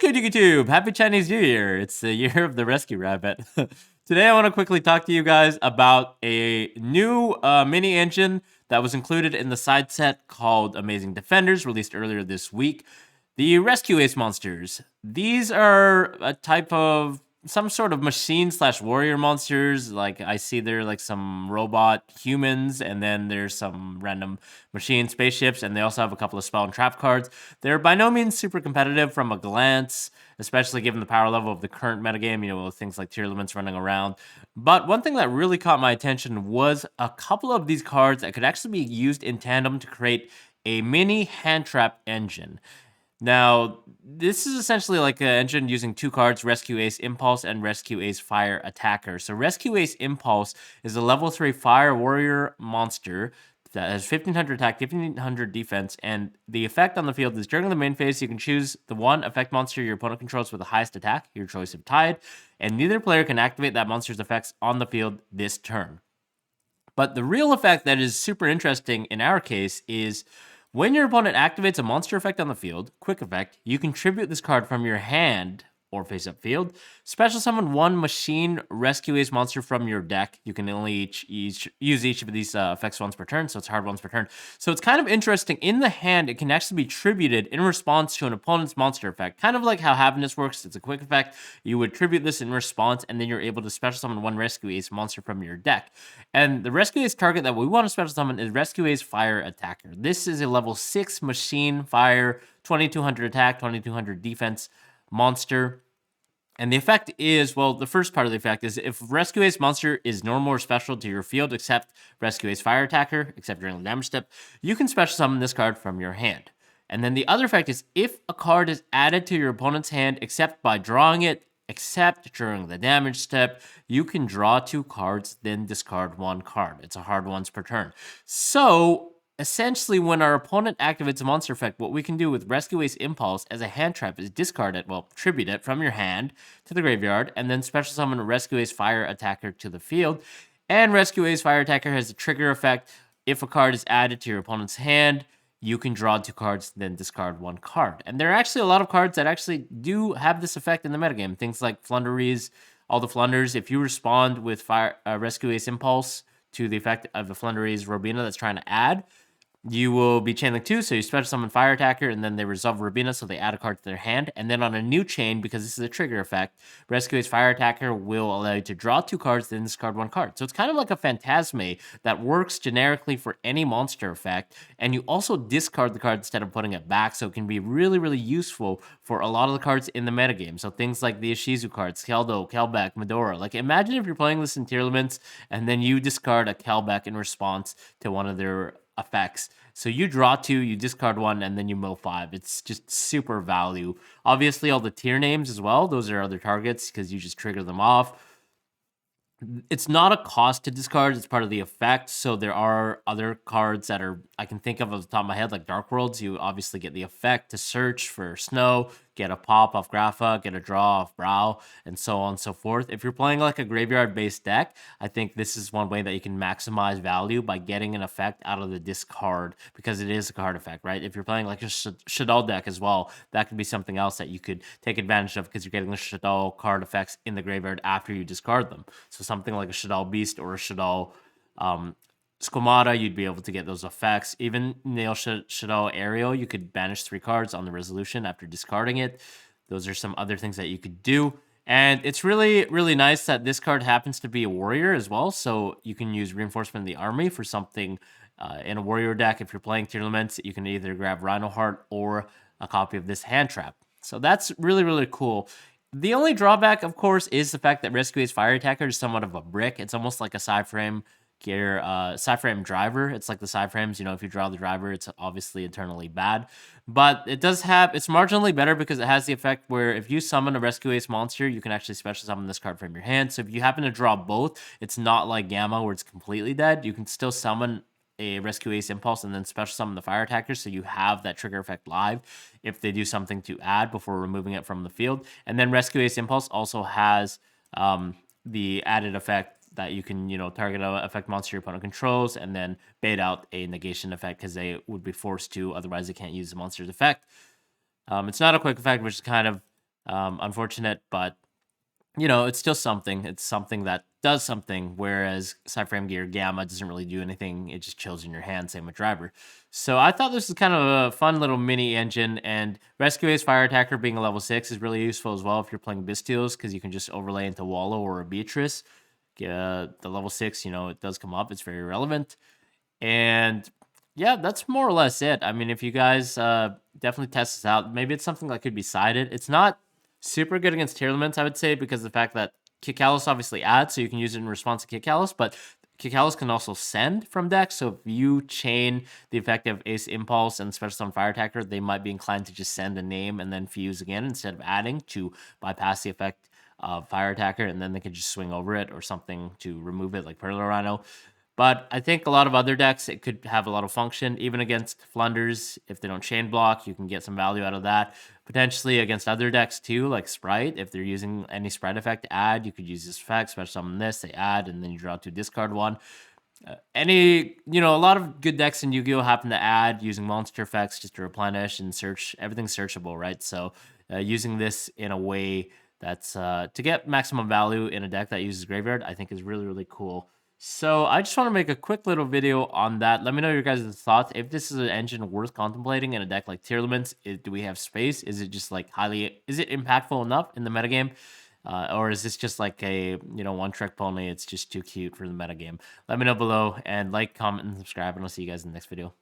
What's good, YouTube? Happy Chinese New Year. It's the year of the rescue rabbit. Today, I want to quickly talk to you guys about a new mini engine that was included in the side set called Amazing Defenders, released earlier this week. The Rescue Ace monsters. These are a type of some sort of machine / warrior monsters. Like I see there like some robot humans, and then there's some random machine spaceships, and they also have a couple of spell and trap cards. They're by no means super competitive from a glance, especially given the power level of the current metagame, with things like tier limits running around. But one thing that really caught my attention was a couple of these cards that could actually be used in tandem to create a mini Handtrap engine. Now, this is essentially like an engine using two cards, Rescue Ace Impulse and Rescue Ace Fire Attacker. So Rescue Ace Impulse is a level 3 Fire Warrior monster that has 1500 attack, 1500 defense, and the effect on the field is during the main phase, you can choose the one effect monster your opponent controls with the highest attack, your choice of Tide, and neither player can activate that monster's effects on the field this turn. But the real effect that is super interesting in our case is when your opponent activates a monster effect on the field, quick effect, you contribute this card from your hand or face-up field. Special summon one machine Rescue Ace monster from your deck. You can only use each of these effects once per turn, so it's hard once per turn. So it's kind of interesting. In the hand, it can actually be tributed in response to an opponent's monster effect. Kind of like how Happiness works. It's a quick effect. You would tribute this in response, and then you're able to special summon one Rescue Ace monster from your deck. And the Rescue Ace target that we want to special summon is Rescue Ace Fire Attacker. This is a level 6 machine fire, 2200 attack, 2200 defense monster. And the effect is, well, the first part of the effect is if Rescue Ace monster is normal or special to your field except Rescue Ace Fire Attacker, except during the damage step, you can special summon this card from your hand. And then the other effect is if a card is added to your opponent's hand except by drawing it, except during the damage step, you can draw 2 cards, then discard 1 card. It's a hard once per turn. So essentially, when our opponent activates a monster effect, what we can do with Rescue Ace Impulse as a hand trap is discard it, well, tribute it from your hand to the graveyard, and then special summon Rescue Ace Fire Attacker to the field. And Rescue Ace Fire Attacker has a trigger effect. If a card is added to your opponent's hand, you can draw 2 cards, then discard 1 card. And there are actually a lot of cards that actually do have this effect in the metagame. Things like Flunderies, all the Flunders. If you respond with Rescue Ace Impulse to the effect of the Flunderies Robina that's trying to add, you will be chain link 2, so you special summon Fire Attacker, and then they resolve Robina, so they add a card to their hand. And then on a new chain, because this is a trigger effect, Rescue Ace Fire Attacker will allow you to draw 2 cards, then discard 1 card. So it's kind of like a Phantasme that works generically for any monster effect, and you also discard the card instead of putting it back, so it can be really, really useful for a lot of the cards in the metagame. So things like the Ishizu cards, Keldo, Kelbeck, Medora. Like, imagine if you're playing this in tier limits, and then you discard a Kelbeck in response to one of their effects. So you draw 2, you discard 1, and then you mill 5. It's just super value. Obviously, all the tier names as well, those are other targets because you just trigger them off. It's not a cost to discard, it's part of the effect. So there are other cards that are, I can think of off the top of my head, like Dark Worlds. You obviously get the effect to search for Snow, get a pop off Grapha, get a draw off Brow, and so on and so forth. If you're playing like a graveyard-based deck, I think this is one way that you can maximize value by getting an effect out of the discard, because it is a card effect, right? If you're playing like a Shaddoll deck as well, that could be something else that you could take advantage of because you're getting the Shaddoll card effects in the graveyard after you discard them. So something like a Shaddoll Beast or a Shaddoll Squamata, you'd be able to get those effects. Even Nail Shaddoll Aerial, you could banish 3 cards on the resolution after discarding it. Those are some other things that you could do. And it's really, really nice that this card happens to be a warrior as well. So you can use Reinforcement of the Army for something in a warrior deck. If you're playing tier limits, you can either grab Rhino Heart or a copy of this Hand Trap. So that's really, really cool. The only drawback, of course, is the fact that Rescue Ace Fire Attacker is somewhat of a brick. It's almost like a Psyframe gear, Psyframe driver. It's like the Psyframes, if you draw the driver, it's obviously eternally bad. But it does have, it's marginally better because it has the effect where if you summon a Rescue Ace monster, you can actually special summon this card from your hand. So if you happen to draw both, it's not like Gamma where it's completely dead. You can still summon a Rescue Ace Impulse and then special summon the Fire Attacker, so you have that trigger effect live if they do something to add before removing it from the field. And then Rescue Ace Impulse also has the added effect that you can, target an effect monster your opponent controls and then bait out a negation effect because they would be forced to, otherwise they can't use the monster's effect. It's not a quick effect, which is kind of Unfortunate, but it's still something. It's something that does something, whereas Cyframe Gear Gamma doesn't really do anything. It just chills in your hand, same with Driver. So I thought this was kind of a fun little mini engine, and Rescue Ace Fire Attacker being a level 6 is really useful as well if you're playing Bystials, because you can just overlay into Wallow or a Beatrice. The level 6, it does come up. It's very relevant. And yeah, that's more or less it. I mean, if you guys definitely test this out, maybe it's something that could be sided. It's not super good against tier limits, I would say, because of the fact that Kick Callus obviously adds, so you can use it in response to Kick Callus, but Kick Callus can also send from deck, so if you chain the effect of Ace Impulse and Special Summon Fire Attacker, they might be inclined to just send a name and then fuse again instead of adding to bypass the effect of Fire Attacker, and then they can just swing over it or something to remove it, like Perler Rhino. But I think a lot of other decks, it could have a lot of function, even against Flunders. If they don't chain block, you can get some value out of that. Potentially against other decks too, like Sprite. If they're using any Sprite effect to add, you could use this effect, special summon this, they add, and then you draw 2, discard 1. A lot of good decks in Yu-Gi-Oh! Happen to add using monster effects just to replenish and search. Everything's searchable, right? So using this in a way that's to get maximum value in a deck that uses Graveyard, I think is really, really cool. So I just want to make a quick little video on that. Let me know your guys' thoughts. If this is an engine worth contemplating in a deck like Tier Limits, do we have space? Is it just like is it impactful enough in the metagame? Or is this just like a, one-trick pony? It's just too cute for the metagame. Let me know below, and like, comment, and subscribe, and I'll see you guys in the next video.